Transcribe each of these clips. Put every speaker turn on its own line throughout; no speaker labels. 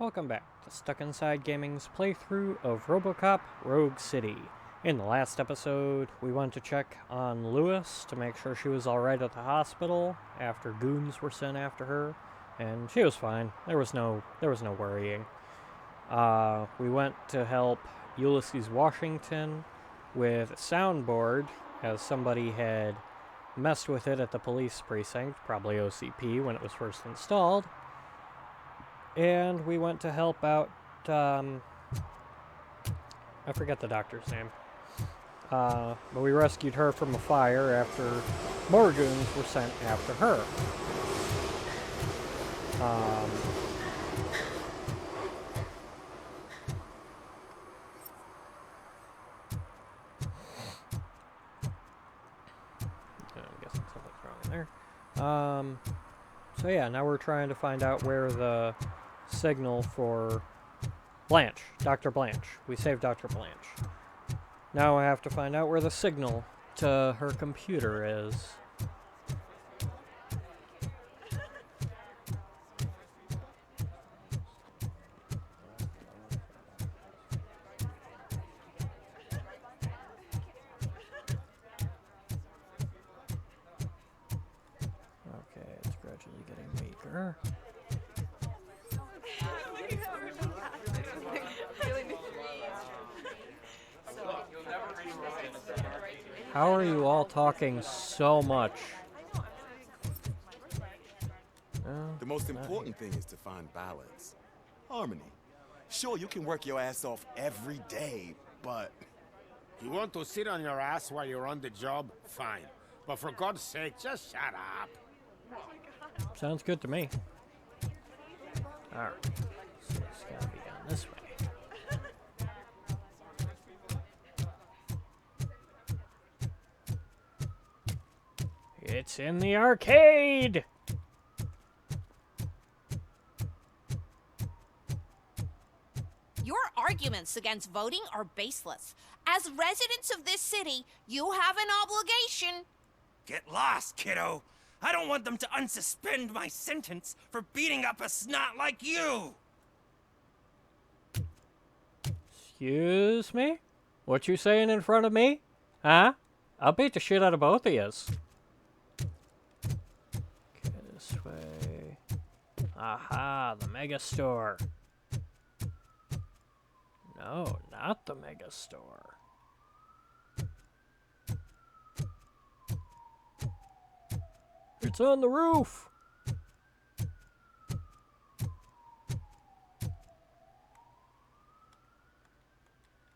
Welcome back to Stuck Inside Gaming's playthrough of Robocop Rogue City. In the last episode, we went to check on Lewis to make sure she was alright at the hospital after goons were sent after her, and she was fine. There was no worrying. We went to help Ulysses Washington with a soundboard, as somebody had messed with it at the police precinct, probably OCP when it was first installed. And we went to help out, I forget the doctor's name. But we rescued her from a fire after more goons were sent after her. I'm guessing something's wrong in there. So yeah, now we're trying to find out where the signal for Blanche, Doctor Blanche. We saved Doctor Blanche. Now I have to find out where the signal to her computer is. Okay, it's gradually getting weaker. How are you all talking so much?
The most important thing is to find balance. Harmony. Sure, you can work your ass off every day, but...
You want to sit on your ass while you're on the job? Fine. But for God's sake, just shut up.
Sounds good to me. Alright. So it's gotta be down this way. It's in the arcade!
Your arguments against voting are baseless. As residents of this city, you have an obligation.
Get lost, kiddo. I don't want them to unsuspend my sentence for beating up a snot like you.
Excuse me? What you saying in front of me? Huh? I'll beat the shit out of both of yous. Okay, this way. Aha, the mega store. No, not the mega store. It's on the roof!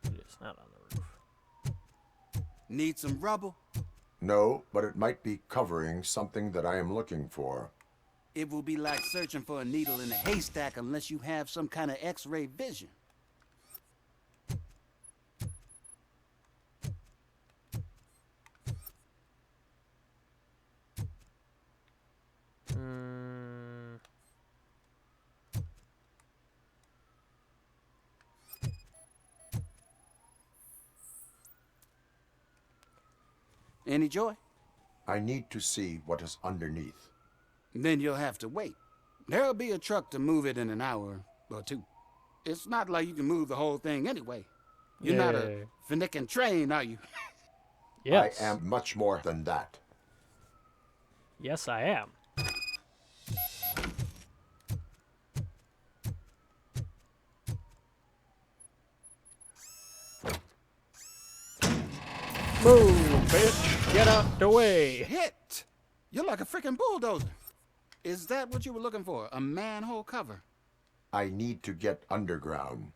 It's not on the roof.
Need some rubble?
No, but it might be covering something that I am looking for.
It will be like searching for a needle in a haystack unless you have some kind of X-ray vision. Any joy?
I need to see what is underneath.
Then you'll have to wait. There'll be a truck to move it in an hour or two. It's not like you can move the whole thing anyway. You're not a finicking train, are you?
Yes.
I am much more than that.
Yes, I am. Move, bitch! Get out the way!
Hit! You're like a freaking bulldozer. Is that what you were looking for? A manhole cover?
I need to get underground.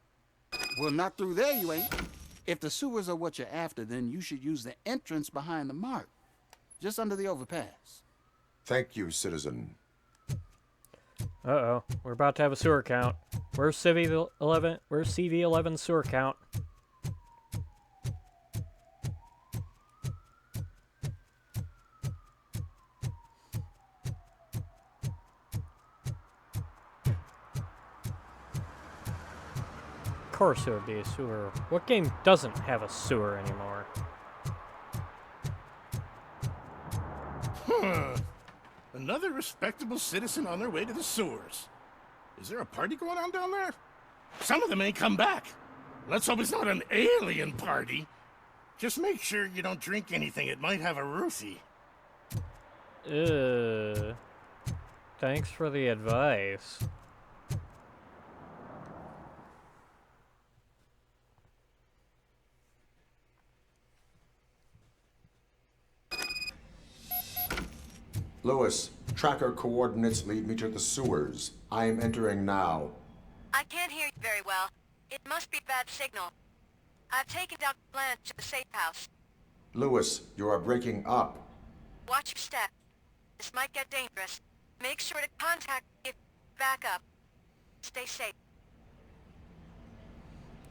Well, not through there you ain't. If the sewers are what you're after, then you should use the entrance behind the mark. Just under the overpass.
Thank you, citizen.
Uh-oh. We're about to have a sewer count. Where's Civvie 11? Where's CV11 sewer count? Of course it would be a sewer. What game doesn't have a sewer anymore?
Another respectable citizen on their way to the sewers. Is there a party going on down there? Some of them ain't come back. Let's hope it's not an alien party. Just make sure you don't drink anything. It might have a roofie.
Thanks for the advice.
Lewis, tracker coordinates lead me to the sewers. I am entering now.
I can't hear you very well. It must be a bad signal. I've taken Doctor Blanche to the safe house.
Lewis, you are breaking up.
Watch your step. This might get dangerous. Make sure to contact me if back up. Stay safe.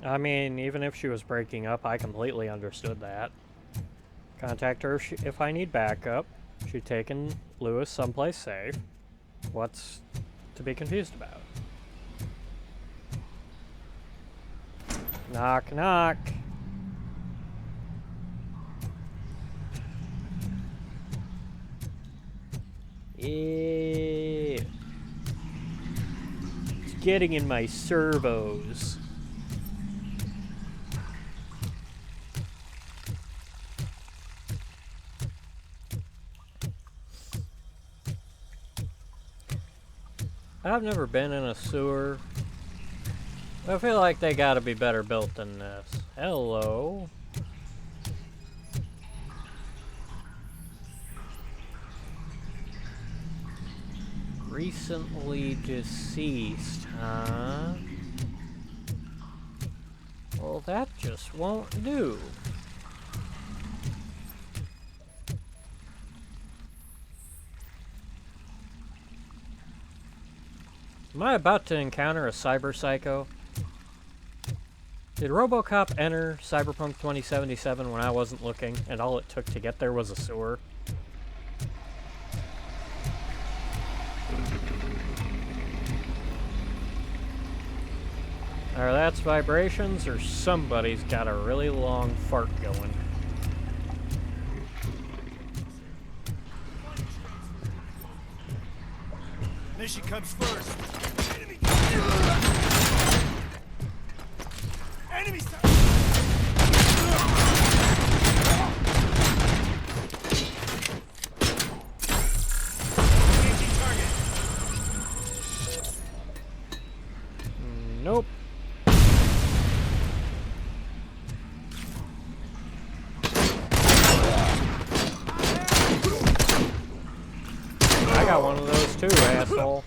I mean, even if she was breaking up, I completely understood that. Contact her if I need backup. She'd taken Lewis someplace safe. What's to be confused about? Knock, knock. It's getting in my servos. I've never been in a sewer. I feel like they gotta be better built than this. Hello. Recently deceased, huh? Well, that just won't do. Am I about to encounter a cyber psycho? Did Robocop enter Cyberpunk 2077 when I wasn't looking, and all it took to get there was a sewer? Either that's vibrations, or somebody's got a really long fart going.
Mission comes first. Enemy. Enemy. Engaging target.
Nope. I got one of those too, asshole.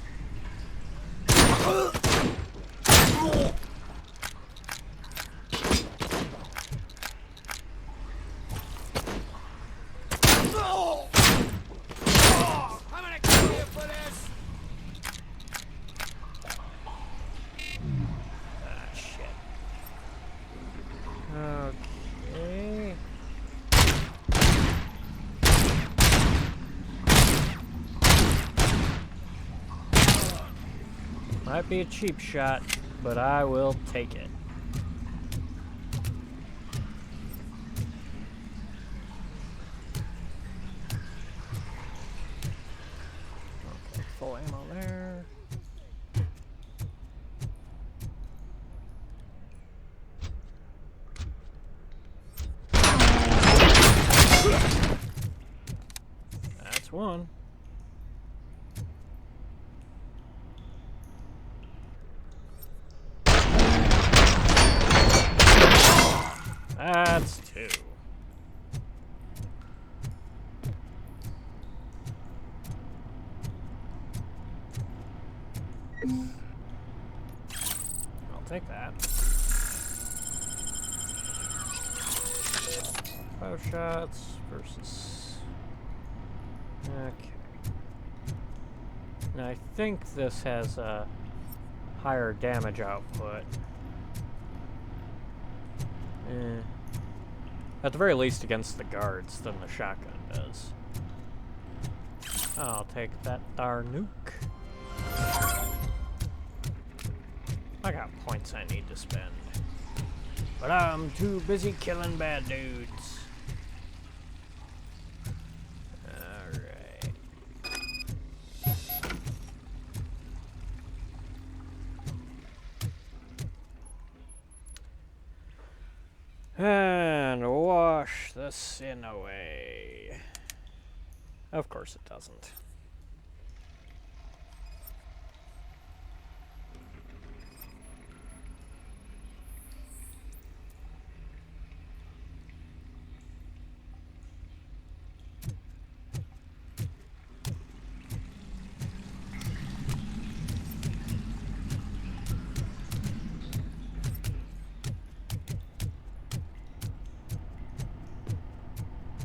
I'm gonna kill you for this!
Ah, shit. Okay. Might be a cheap shot, but I will take it. Okay, full ammo there. That's one. That's two. I'll take that. 5 shots versus... Okay. Now I think this has a higher damage output. At the very least against the guards than the shotgun does. I'll take that dar nuke. I got points I need to spend. But I'm too busy killing bad dudes. Alright. And wash the sin away. Of course it doesn't.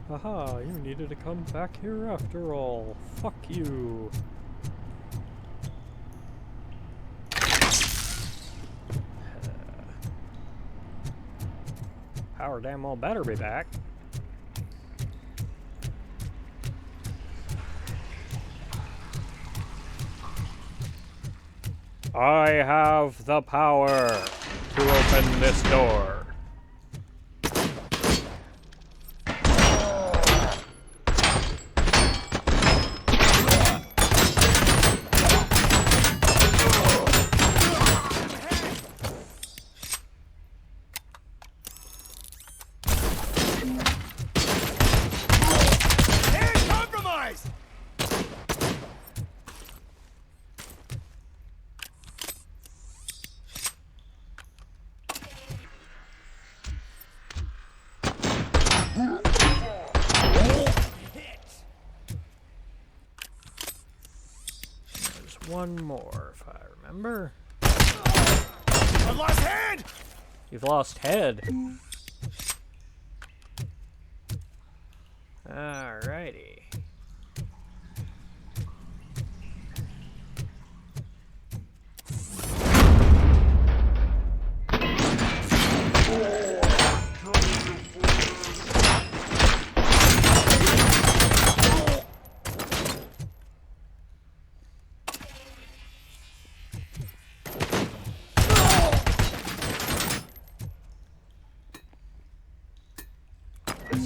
Haha, you needed to come back here after all. Fuck you. Power damn well better be back. I have the power to open this door. One more, if I remember.
I've lost head!
You've lost head. Alrighty.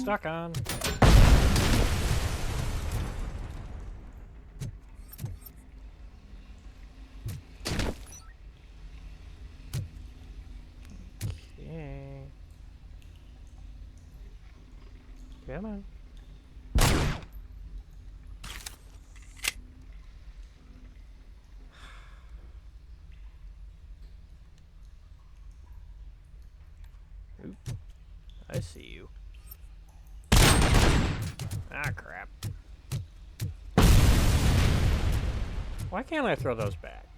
Stuck on. Okay. Come on. Oop. I see you. Ah, crap. Why can't I throw those back?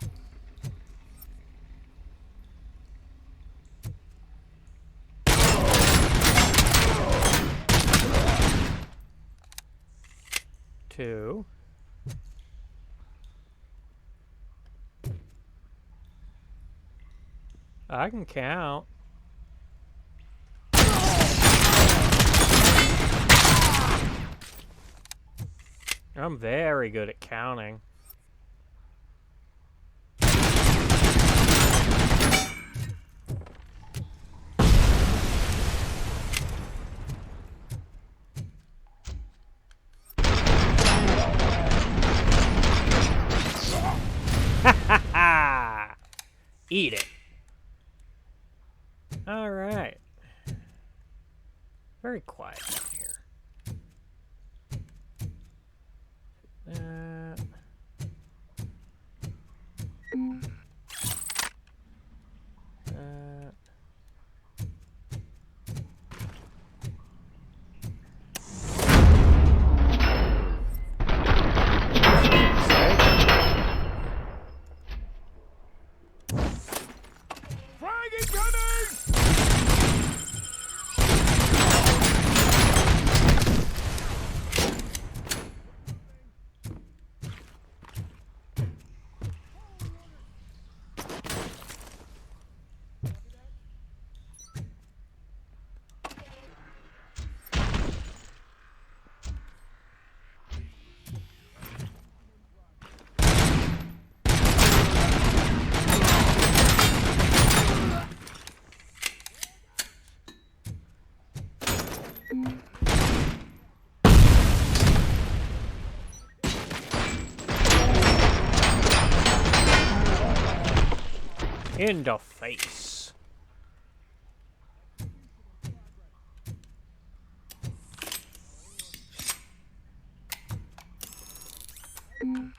Two. I can count. I'm very good at counting. Eat it. All right. Very quiet down here. In the face. Over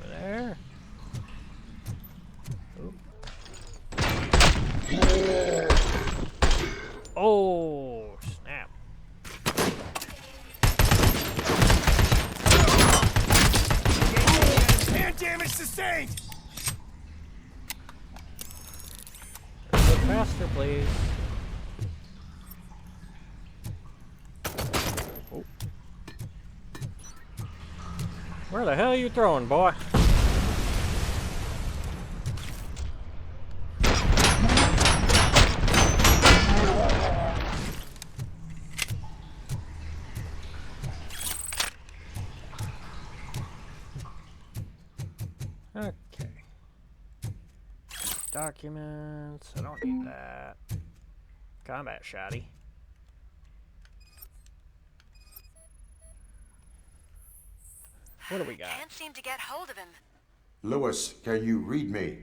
there. Oh, snap.
Hand damage sustained!
A bit faster, please. Oh. Where the hell are you throwing, boy? Okay. Documents. I don't need that. Combat shoddy. What do we got?
Can't seem to get hold of him.
Lewis, can you read me?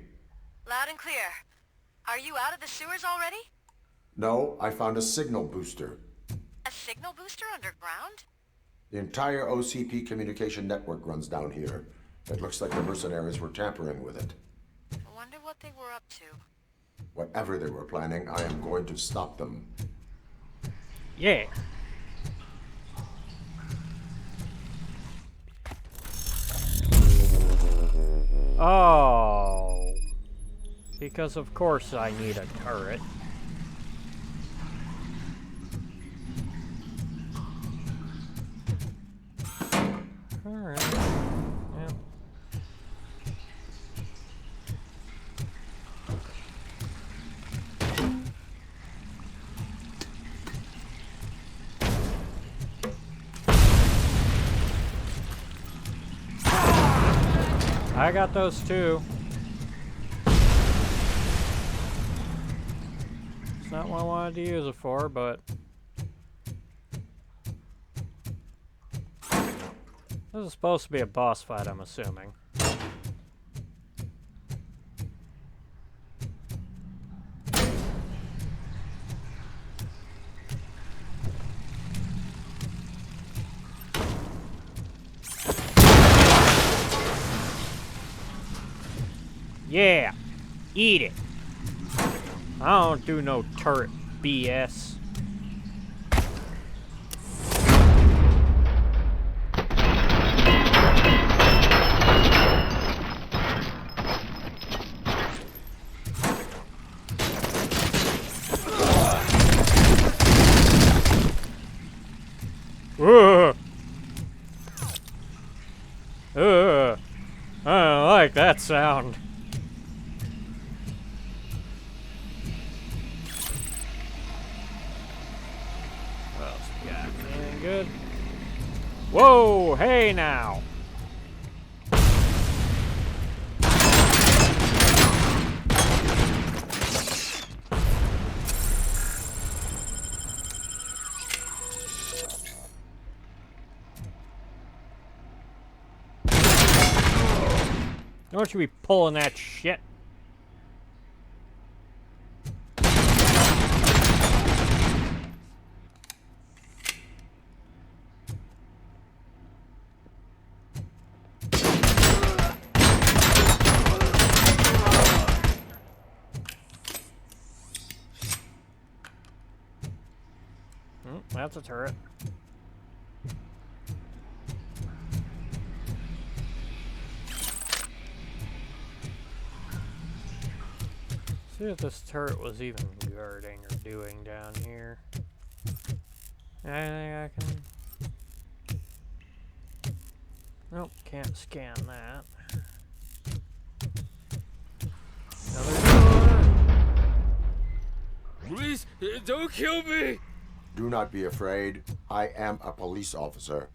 Loud and clear. Are you out of the sewers already?
No, I found a signal booster.
A signal booster underground?
The entire OCP communication network runs down here. It looks like the mercenaries were tampering with it.
I wonder what they were up to.
Whatever they were planning, I am going to stop them.
Yeah. Oh. Because of course I need a turret. Alright. Yeah. I got those too. It's not what I wanted to use it for, but this is supposed to be a boss fight, I'm assuming. Yeah, eat it. I don't do no turret BS. I don't like that sound. What else we got? Anything good? Whoa, hey now. Don't you be pulling that shit. That's a turret. See if this turret was even guarding or doing down here. Anything I can... Nope, can't scan that. Another door!
Please, don't kill me!
Do not be afraid. I am a police officer.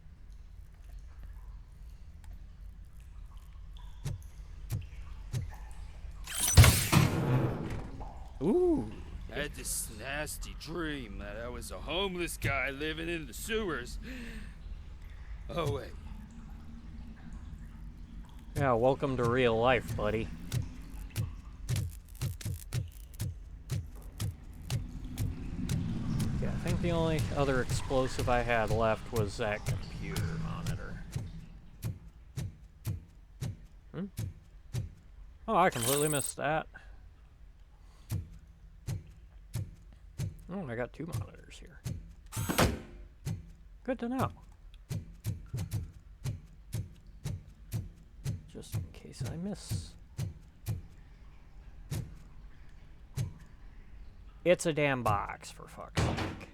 Ooh.
I had this nasty dream that I was a homeless guy living in the sewers. Oh, wait.
Yeah, welcome to real life, buddy. Yeah, I think the only other explosive I had left was that computer. computer monitor. Oh, I completely missed that. Oh, I got 2 monitors here. Good to know. Just in case I miss. It's a damn box, for fuck's sake.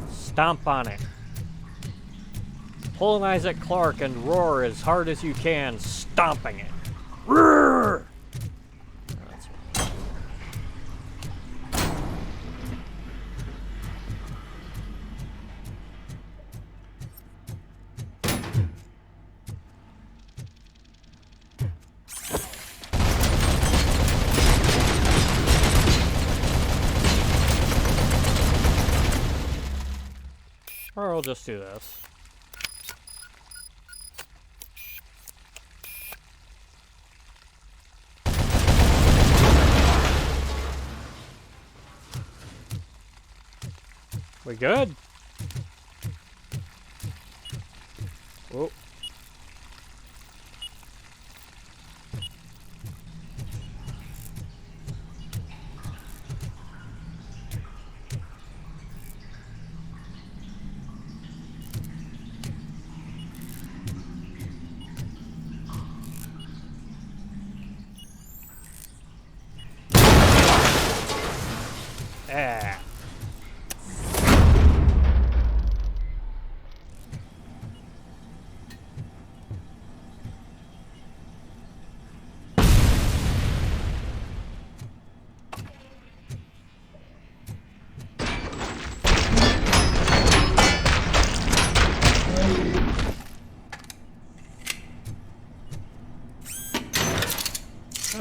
Stomp on it. Pull an Isaac Clarke and roar as hard as you can, stomping it. Roar! Or we'll just do this. We good? Oh. Ah.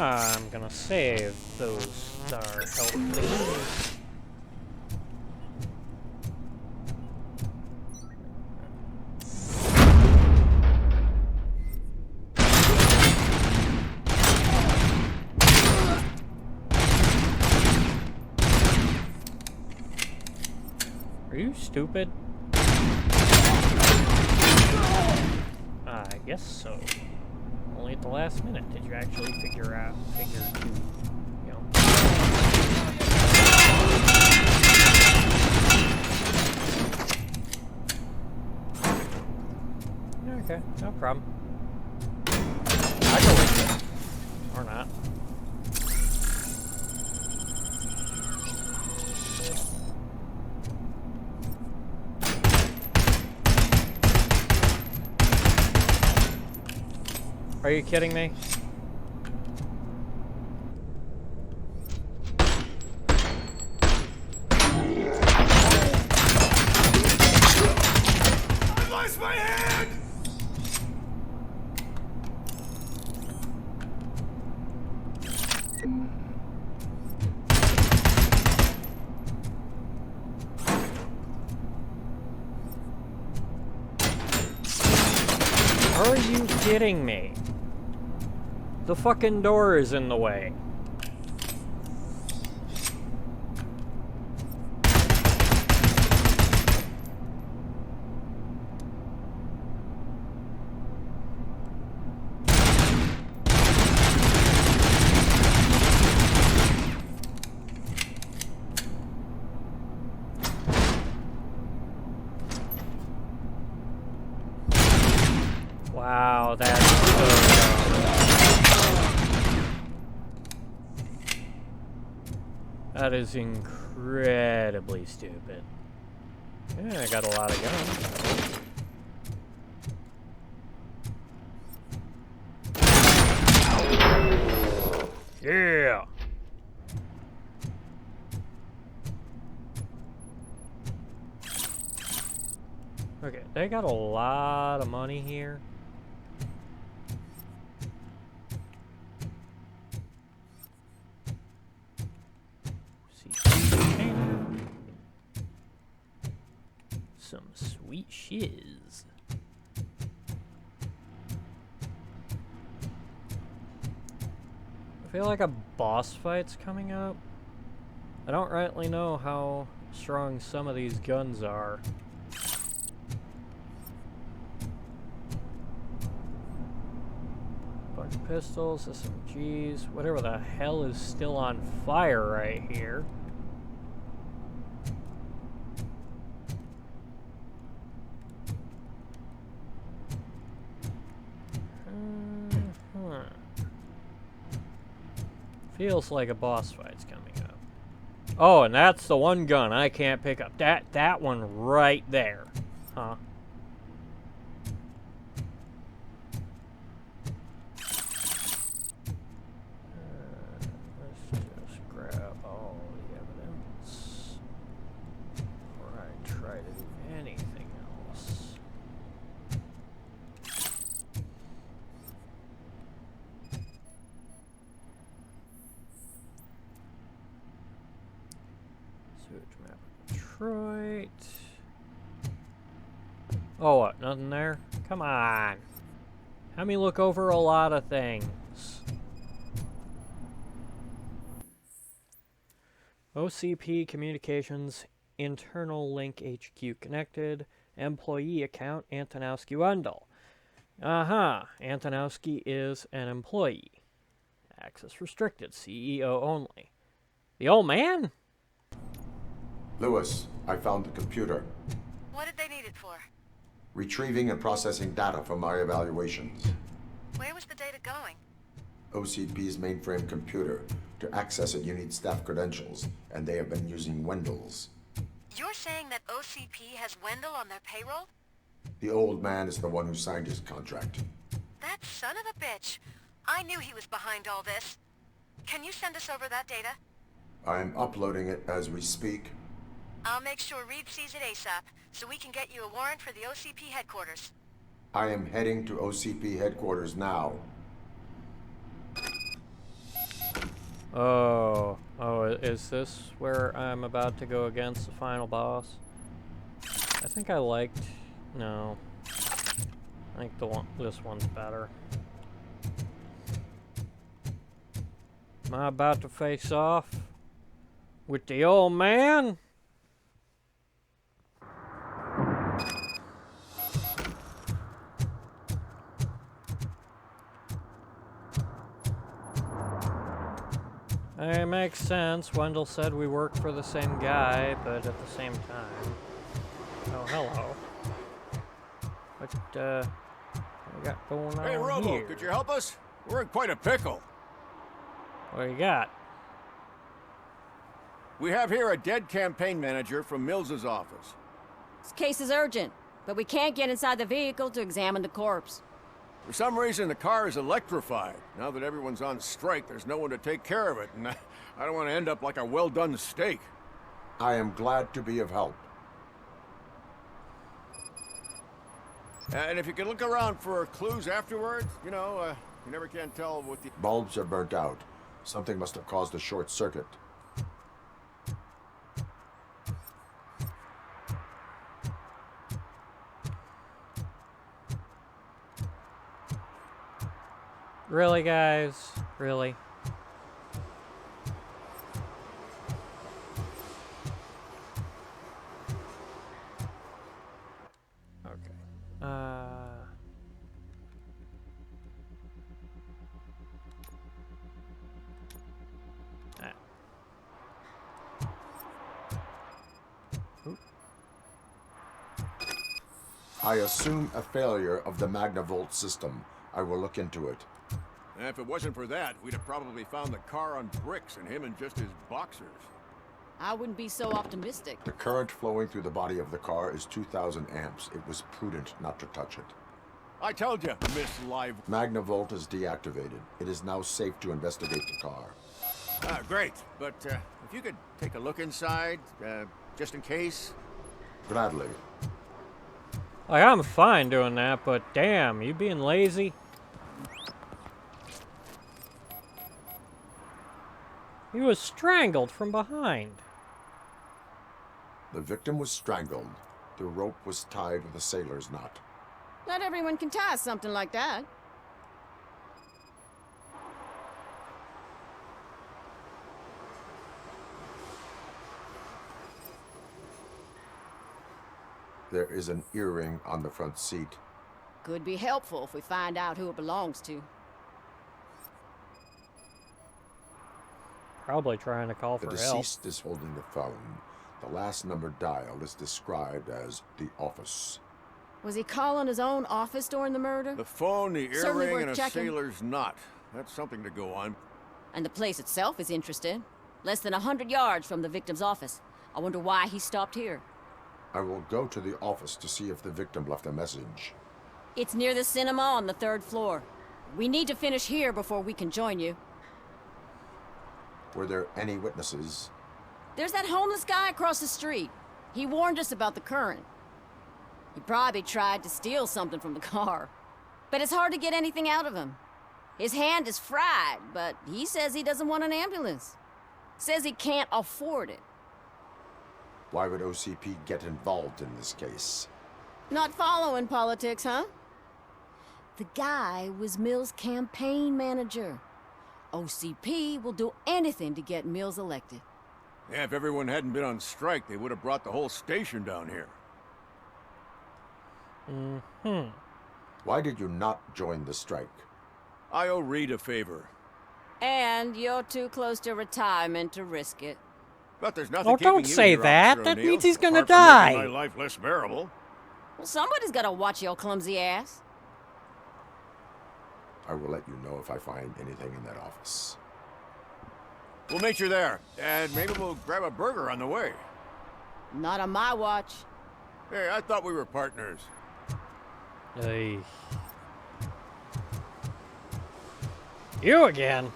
I'm gonna save those star health things. Are you stupid? I guess so. Only at the last minute did you actually figure to, you know. Okay, no problem. I go with it. Or not. Are you kidding me?
I lost my hand!
Are you kidding me? The fucking door is in the way. Wow, that's so dumb. That is incredibly stupid. Yeah, I got a lot of guns. Yeah! Okay, they got a lot of money here. Some sweet shiz. I feel like a boss fight's coming up. I don't rightly know how strong some of these guns are. Bunch of pistols, SMGs, whatever the hell is still on fire right here. Feels like a boss fight's coming up. Oh, and that's the one gun I can't pick up. That one right there. Huh? Let's just grab all the evidence before I try to do anything else. Sewage map of Detroit. Oh, what? Nothing there? Come on. Have me look over a lot of things. OCP Communications Internal Link HQ connected. Employee account Antonowski Wendel. Antonowski is an employee. Access restricted. CEO only. The old man?
Lewis, I found the computer.
What did they need it for?
Retrieving and processing data from my evaluations.
Where was the data going?
OCP's mainframe computer. To access it, you need staff credentials, and they have been using Wendel's.
You're saying that OCP has Wendel on their payroll?
The old man is the one who signed his contract.
That son of a bitch. I knew he was behind all this. Can you send us over that data?
I'm uploading it as we speak.
I'll make sure Reed sees it ASAP, so we can get you a warrant for the OCP headquarters.
I am heading to OCP headquarters now.
Oh, is this where I'm about to go against the final boss? I think I liked... No. I think this one's better. Am I about to face off with the old man? It makes sense. Wendel said we work for the same guy, but at the same time... Oh, hello. What we got going on
Hey, Robo,
here?
could you help us? We're in quite a pickle.
What do you got?
We have here a dead campaign manager from Mills's office.
This case is urgent, but we can't get inside the vehicle to examine the corpse.
For some reason, the car is electrified. Now that everyone's on strike, there's no one to take care of it, and I don't want to end up like a well-done steak.
I am glad to be of help.
And if you can look around for clues afterwards, you know, you never can tell what the...
Bulbs are burnt out. Something must have caused a short circuit.
Really, guys? Really? Okay.
I assume a failure of the Magnavolt system. I will look into it.
And if it wasn't for that, we'd have probably found the car on bricks and him in just his boxers.
I wouldn't be so optimistic.
The current flowing through the body of the car is 2,000 amps. It was prudent not to touch it.
I told you, Miss Live.
Magnavolt is deactivated. It is now safe to investigate the car.
Great. But if you could take a look inside, just in case.
Gladly.
Like, I'm fine doing that, but damn, you being lazy? He was strangled from behind.
The victim was strangled. The rope was tied with a sailor's knot.
Not everyone can tie something like that.
There is an earring on the front seat.
Could be helpful if we find out who it belongs to.
Probably trying to call
The
for help.
deceased is holding the phone. The last number dialed is described as the office.
Was he calling his own office during the murder?
The phone, the
Certainly
earring,
worth
and a
checking.
sailor's knot. That's something to go on.
And the place itself is interesting. Less than 100 yards from the victim's office. I wonder why he stopped here.
I will go to the office to see if the victim left a message.
It's near the cinema on the 3rd floor. We need to finish here before we can join you.
Were there any witnesses?
There's that homeless guy across the street. He warned us about the current. He probably tried to steal something from the car. But it's hard to get anything out of him. His hand is fried, but he says he doesn't want an ambulance. Says he can't afford it.
Why would OCP get involved in this case?
Not following politics, huh? The guy was Mills' campaign manager. OCP will do anything to get Mills elected.
Yeah, if everyone hadn't been on strike, they would have brought the whole station down here.
Why did you not join the strike?
I owe Reed a favor.
And you're too close to retirement to risk it.
But there's nothing
Oh,
keeping
don't
you
say
here,
that.
Officer
That
O'Neill,
means he's gonna
apart from making
die.
my life less bearable.
Well, somebody's gotta watch your clumsy ass.
I will let you know if I find anything in that office.
We'll meet you there, and maybe we'll grab a burger on the way.
Not on my watch.
Hey, I thought we were partners.
Hey. You again.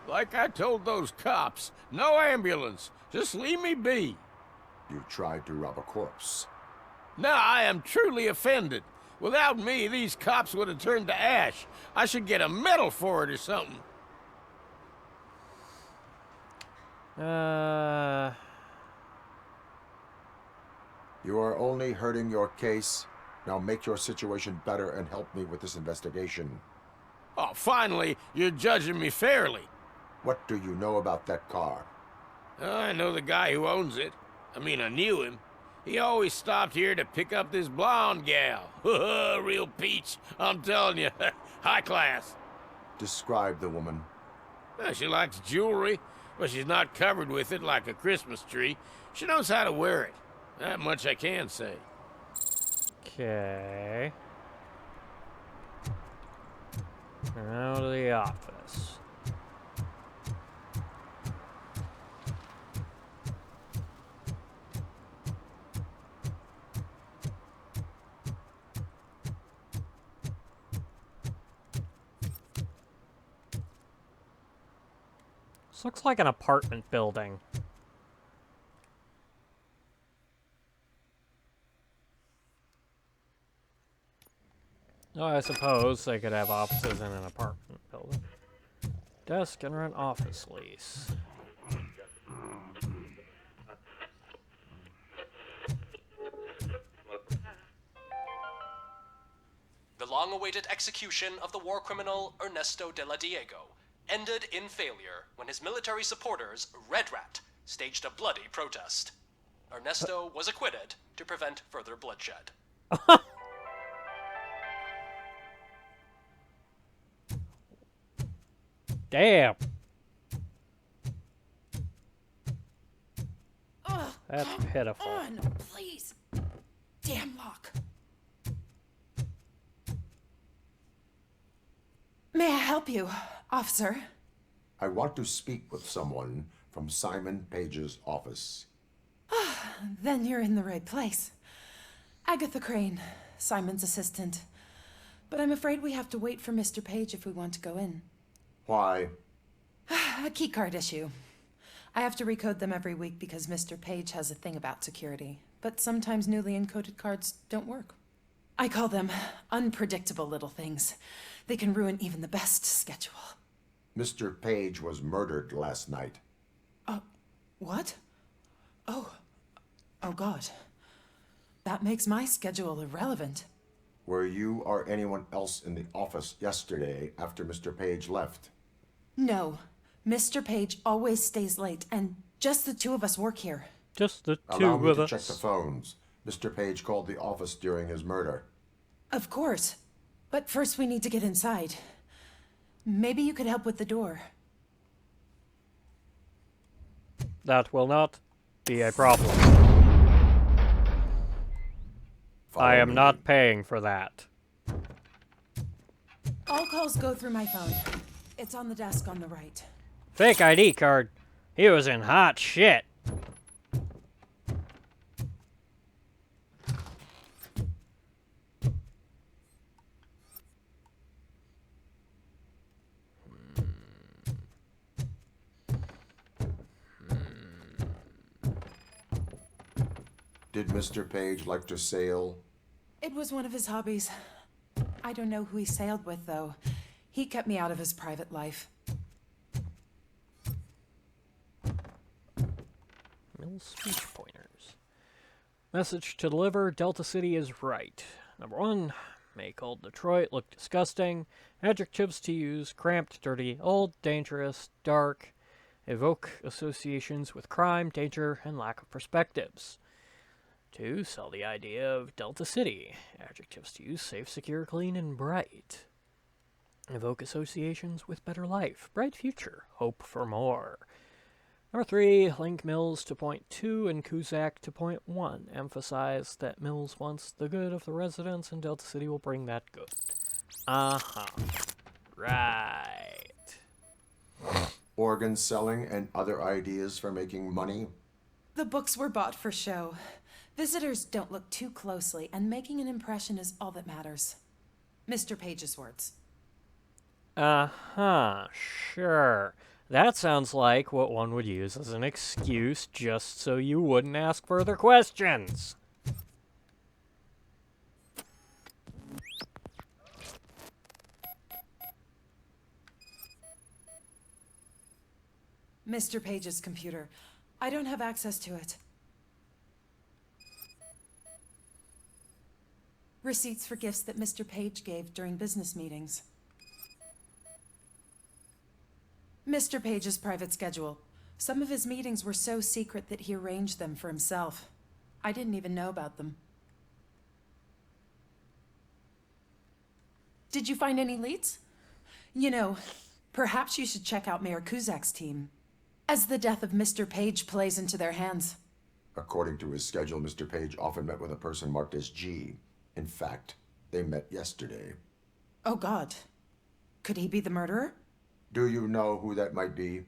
Like I told those cops, no ambulance. Just leave me be.
You tried to rob a corpse.
Now I am truly offended. Without me, these cops would have turned to ash. I should get a medal for it or something.
You are only hurting your case. Now make your situation better and help me with this investigation.
Oh, finally, you're judging me fairly.
What do you know about that car?
I know the guy who owns it. I mean, I knew him. He always stopped here to pick up this blonde gal. Real peach, I'm telling you. High class.
Describe the woman.
She likes jewelry, but she's not covered with it like a Christmas tree. She knows how to wear it. That much I can say.
Okay. Now to the office. This looks like an apartment building. Oh, I suppose they could have offices in an apartment building. Desk and rent office lease.
The long-awaited execution of the war criminal Ernesto de la Diego ended in failure when his military supporters, Red Rat, staged a bloody protest. Ernesto was acquitted to prevent further bloodshed.
Damn.
Ugh,
That's
come
pitiful.
on, please. Damn lock. May I help you, officer?
I want to speak with someone from Simon Page's office.
Then you're in the right place. Agatha Crane, Simon's assistant. But I'm afraid we have to wait for Mr. Page if we want to go in.
Why?
A keycard issue. I have to recode them every week because Mr. Page has a thing about security. But sometimes newly encoded cards don't work. I call them unpredictable little things. They can ruin even the best schedule.
Mr. Page was murdered last night.
What? Oh God. That makes my schedule irrelevant.
Were you or anyone else in the office yesterday after Mr. Page left?
No. Mr. Page always stays late, and just the two of us work here.
Just the
Allow
two
me
of
to
us.
check the phones. Mr. Page called the office during his murder.
Of course. But first we need to get inside. Maybe you could help with the door.
That will not be a problem. I am not paying for that.
All calls go through my phone. It's on the desk on the right.
Fake ID card. He was in hot shit.
Did Mr. Page like to sail?
It was one of his hobbies. I don't know who he sailed with, though. He kept me out of his private life.
Mills speech pointers. Message to deliver. Delta City is right. Number 1. Make old Detroit look disgusting. Adjectives to use. Cramped, dirty, old, dangerous, dark. Evoke associations with crime, danger, and lack of perspectives. 2. Sell the idea of Delta City. Adjectives to use. Safe, secure, clean, and bright. Evoke associations with better life, bright future, hope for more. Number 3, link Mills to point 2 and Cusack to point 1. Emphasize that Mills wants the good of the residents and Delta City will bring that good. Uh-huh. Right.
Organ selling and other ideas for making money?
The books were bought for show. Visitors don't look too closely, and making an impression is all that matters. Mr. Page's words.
Uh-huh, sure. That sounds like what one would use as an excuse just so you wouldn't ask further questions.
Mr. Page's computer. I don't have access to it. Receipts for gifts that Mr. Page gave during business meetings. Mr. Page's private schedule. Some of his meetings were so secret that he arranged them for himself. I didn't even know about them. Did you find any leads? You know, perhaps you should check out Mayor Cusack's team, as the death of Mr. Page plays into their hands.
According to his schedule, Mr. Page often met with a person marked as G. In fact, they met yesterday.
Oh, God. Could he be the murderer?
Do you know who that might be?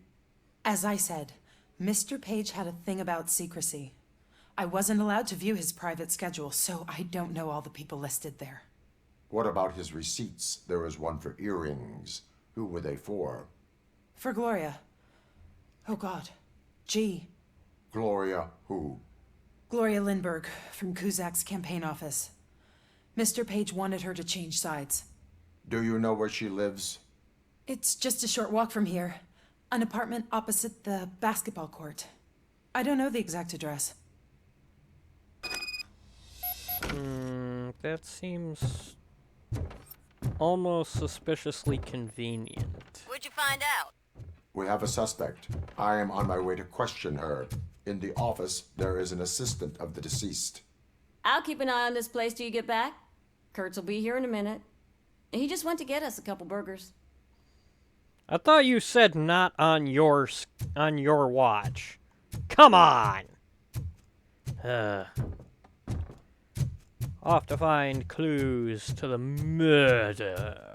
As I said, Mr. Page had a thing about secrecy. I wasn't allowed to view his private schedule, so I don't know all the people listed there.
What about his receipts? There was one for earrings. Who were they for?
For Gloria. Oh, God. G.
Gloria who?
Gloria Lindbergh, from Cusack's campaign office. Mr. Page wanted her to change sides.
Do you know where she lives?
It's just a short walk from here. An apartment opposite the basketball court. I don't know the exact address.
That seems almost suspiciously convenient.
What'd you find out?
We have a suspect. I am on my way to question her. In the office, there is an assistant of the deceased.
I'll keep an eye on this place till you get back. Kurtz will be here in a minute. He just went to get us a couple burgers.
I thought you said not on your watch. Come on! Off to find clues to the murder.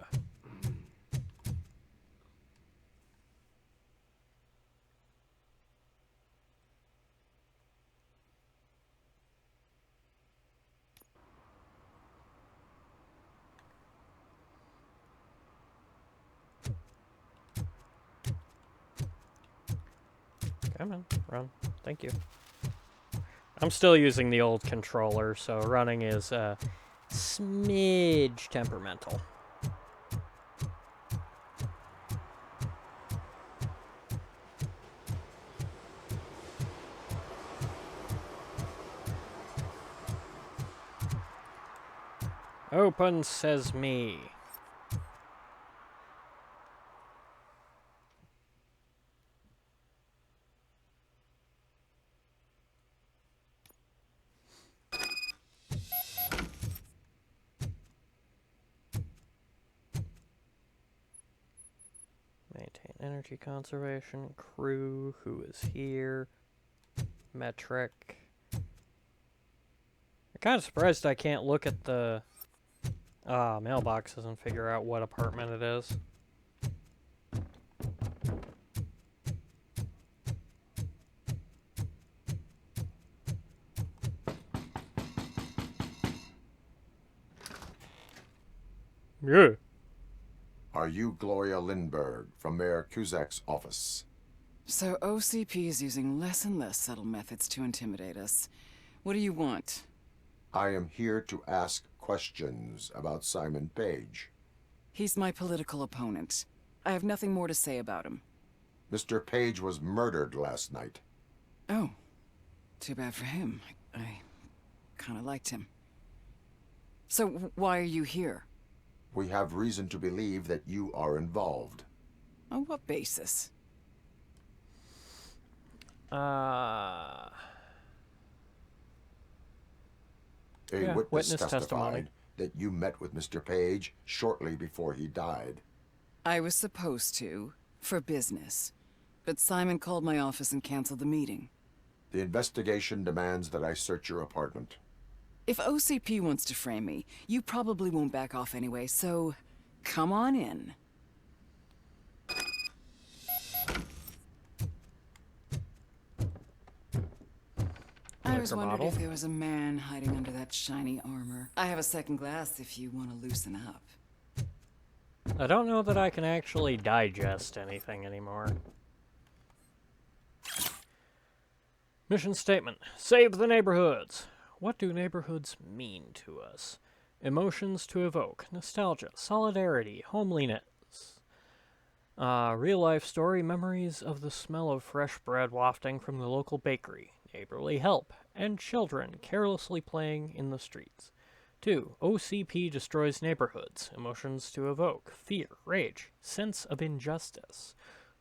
Come on, run. Thank you. I'm still using the old controller, so running is a smidge temperamental. Open sesame. energy conservation, crew, who is here, metric. I'm kind of surprised I can't look at the mailboxes and figure out what apartment it is. Yeah.
Are you Gloria Lindbergh from Mayor Cusack's office?
So OCP is using less and less subtle methods to intimidate us. What do you want?
I am here to ask questions about Simon Page.
He's my political opponent. I have nothing more to say about him.
Mr. Page was murdered last night.
Oh. Too bad for him. I kind of liked him. So why are you here?
We have reason to believe that you are involved.
On what basis?
A
Yeah,
witness
testimony.
testified that you met with Mr. Page shortly before he died.
I was supposed to, for business. But Simon called my office and canceled the meeting.
The investigation demands that I search your apartment.
If OCP wants to frame me, you probably won't back off anyway, so come on in. I was wondering if there was a man hiding under that shiny armor. I have a second glass if you want to loosen up.
I don't know that I can actually digest anything anymore. Mission statement. Save the neighborhoods. What do neighborhoods mean to us? Emotions to evoke. Nostalgia. Solidarity. Homeliness. Real-life story. Memories of the smell of fresh bread wafting from the local bakery. Neighborly help. And children carelessly playing in the streets. 2. OCP destroys neighborhoods. Emotions to evoke. Fear. Rage. Sense of injustice.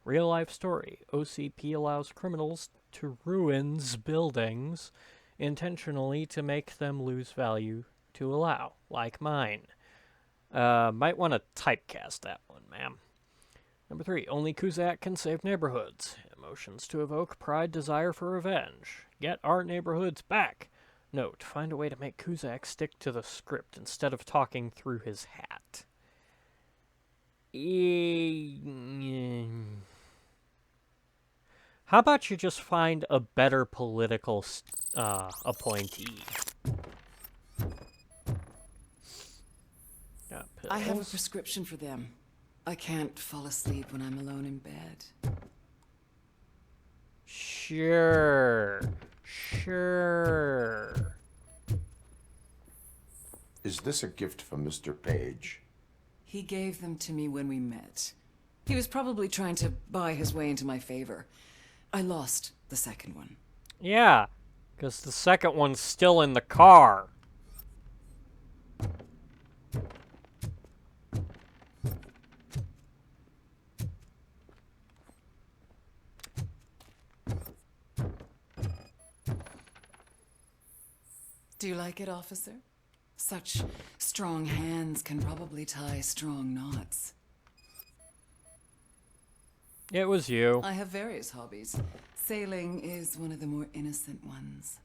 Real-life story. OCP allows criminals to ruin buildings intentionally to make them lose value to allow, like mine. Might want to typecast that one, ma'am. Number 3, only Cusack can save neighborhoods. Emotions to evoke, pride, desire for revenge. Get our neighborhoods back. Note, find a way to make Cusack stick to the script instead of talking through his hat. How about you just find a better political appointee?
I have a prescription for them. I can't fall asleep when I'm alone in bed.
Sure.
Is this a gift from Mr. Page?
He gave them to me when we met. He was probably trying to buy his way into my favor. I lost the second one.
Yeah, because the second one's still in the car.
Do you like it, officer? Such strong hands can probably tie strong knots.
It was you.
I have various hobbies. Sailing is one of the more innocent ones.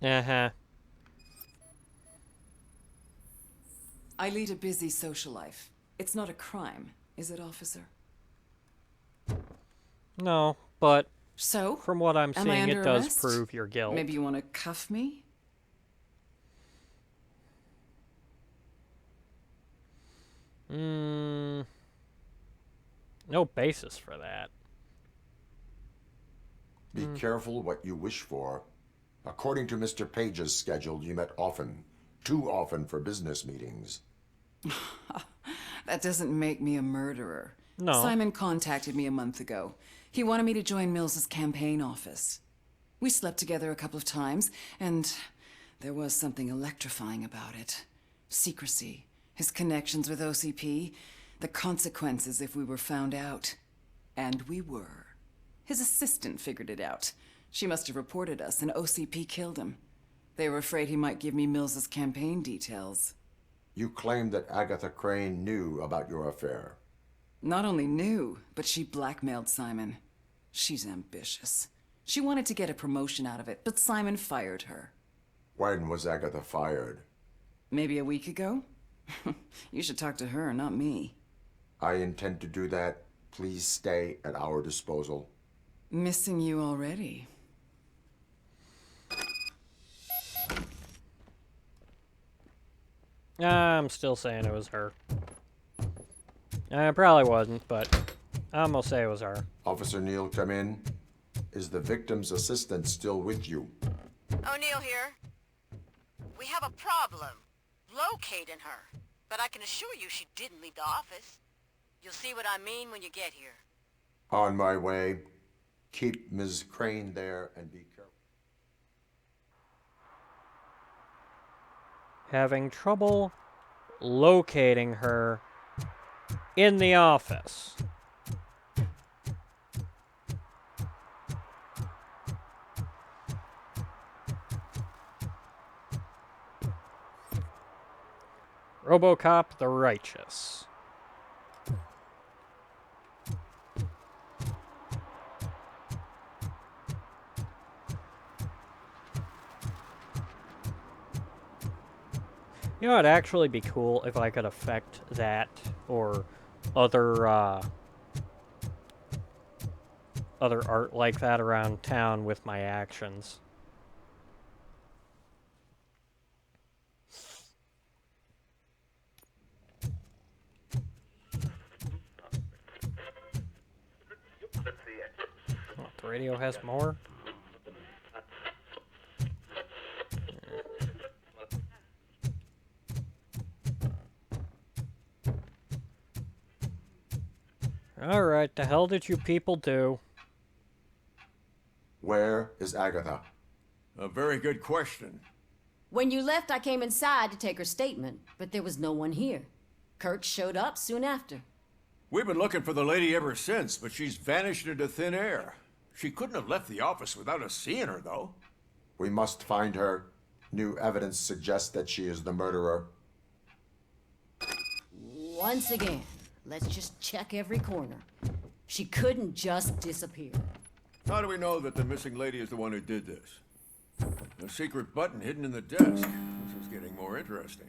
Uh-huh.
I lead a busy social life. It's not a crime, is it, officer?
No, but
so
from what I'm
am I
seeing,
under
it does
arrest?
prove your guilt.
Maybe you want to cuff me?
No basis for that.
Be careful what you wish for. According to Mr. Page's schedule, you met often. Too often for business meetings.
That doesn't make me a murderer.
No.
Simon contacted me a month ago. He wanted me to join Mills's campaign office. We slept together a couple of times, and there was something electrifying about it. Secrecy, his connections with OCP, the consequences if we were found out. And we were. His assistant figured it out. She must have reported us, and OCP killed him. They were afraid he might give me Mills's campaign details.
You claim that Agatha Crane knew about your affair.
Not only knew, but she blackmailed Simon. She's ambitious. She wanted to get a promotion out of it, but Simon fired her.
When was Agatha fired?
Maybe a week ago? You should talk to her, not me.
I intend to do that. Please stay at our disposal.
Missing you already.
I'm still saying it was her. It probably wasn't, but I'm gonna say it was her.
Officer Neal, come in. Is the victim's assistant still with you?
O'Neill here. We have a problem locating her, but I can assure you she didn't leave the office. You'll see what I mean when you get here.
On my way. Keep Ms. Crane there and be careful.
Having trouble locating her in the office. Robocop the Righteous. You know, it'd actually be cool if I could affect that or other art like that around town with my actions. Oh, the radio has more? Alright, the hell did you people do?
Where is Agatha?
A very good question.
When you left, I came inside to take her statement, but there was no one here. Kurt showed up soon after.
We've been looking for the lady ever since, but she's vanished into thin air. She couldn't have left the office without us seeing her, though.
We must find her. New evidence suggests that she is the murderer.
Once again, let's just check every corner. She couldn't just disappear.
How do we know that the missing lady is the one who did this? A secret button hidden in the desk. This is getting more interesting.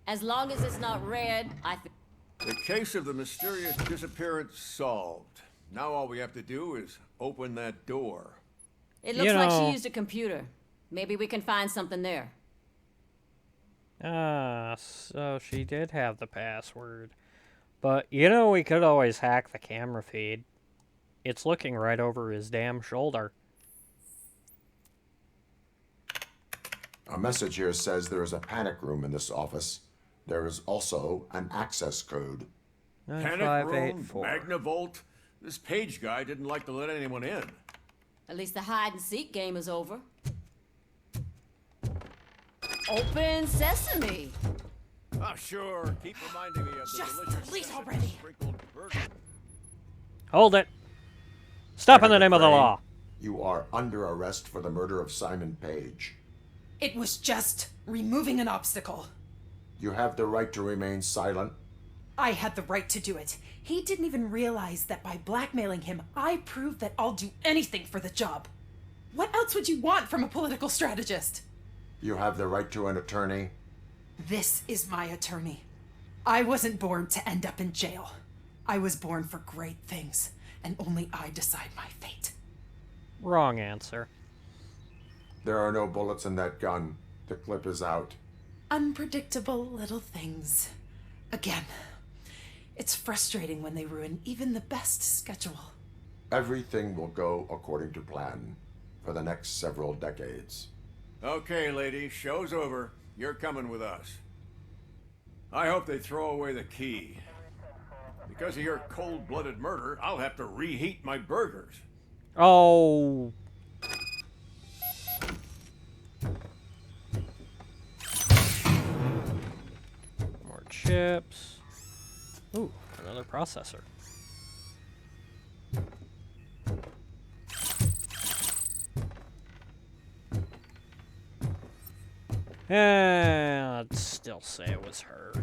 As long as it's not red, I think...
The case of the mysterious disappearance solved. Now all we have to do is open that door.
It looks like she used a computer. Maybe we can find something there.
Ah, so she did have the password. But, you know, we could always hack the camera feed. It's looking right over his damn shoulder.
A message here says there is a panic room in this office. There is also an access code.
Panic room, Magnavolt. This Page guy didn't like to let anyone in.
At least the hide-and-seek game is over. Open sesame.
Ah, sure. Keep reminding me of the delicious
please already.
sprinkled burger.
Hold it. Stop in the name of the law.
You are under arrest for the murder of Simon Page.
It was just removing an obstacle.
You have the right to remain silent.
I had the right to do it. He didn't even realize that by blackmailing him, I proved that I'll do anything for the job. What else would you want from a political strategist?
You have the right to an attorney.
This is my attorney. I wasn't born to end up in jail. I was born for great things, and only I decide my fate.
Wrong answer.
There are no bullets in that gun. The clip is out.
Unpredictable little things. Again, it's frustrating when they ruin even the best schedule.
Everything will go according to plan for the next several decades.
Okay, lady, show's over. You're coming with us. I hope they throw away the key. Because of your cold-blooded murder, I'll have to reheat my burgers.
Oh. More chips. Ooh, another processor. I'd still say it was her.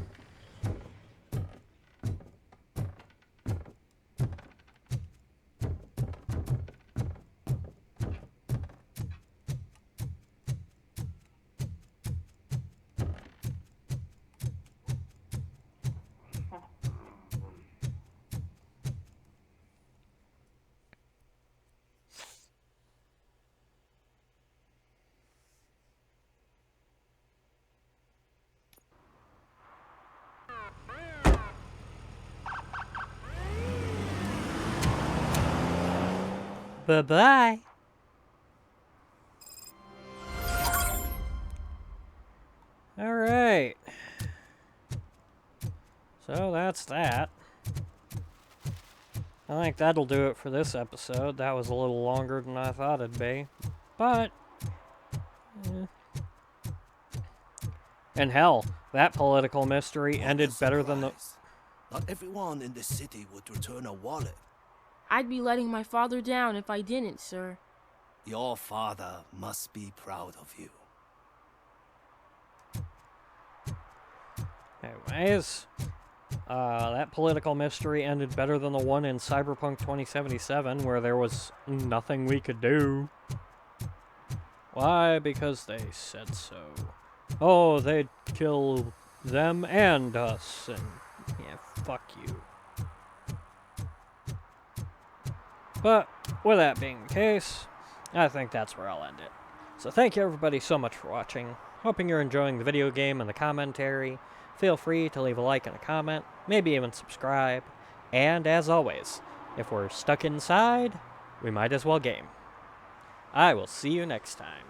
Bye-bye. Alright. So that's that. I think that'll do it for this episode. That was a little longer than I thought it'd be. But... and hell, that political mystery ended better than the...
Not everyone in the city would return a wallet.
I'd be letting my father down if I didn't, sir.
Your father must be proud of you.
Anyways, that political mystery ended better than the one in Cyberpunk 2077, where there was nothing we could do. Why? Because they said so. Oh, they'd kill them and us, and yeah, fuck you. But, with that being the case, I think that's where I'll end it. So thank you everybody so much for watching. Hoping you're enjoying the video game and the commentary. Feel free to leave a like and a comment, maybe even subscribe. And as always, if we're stuck inside, we might as well game. I will see you next time.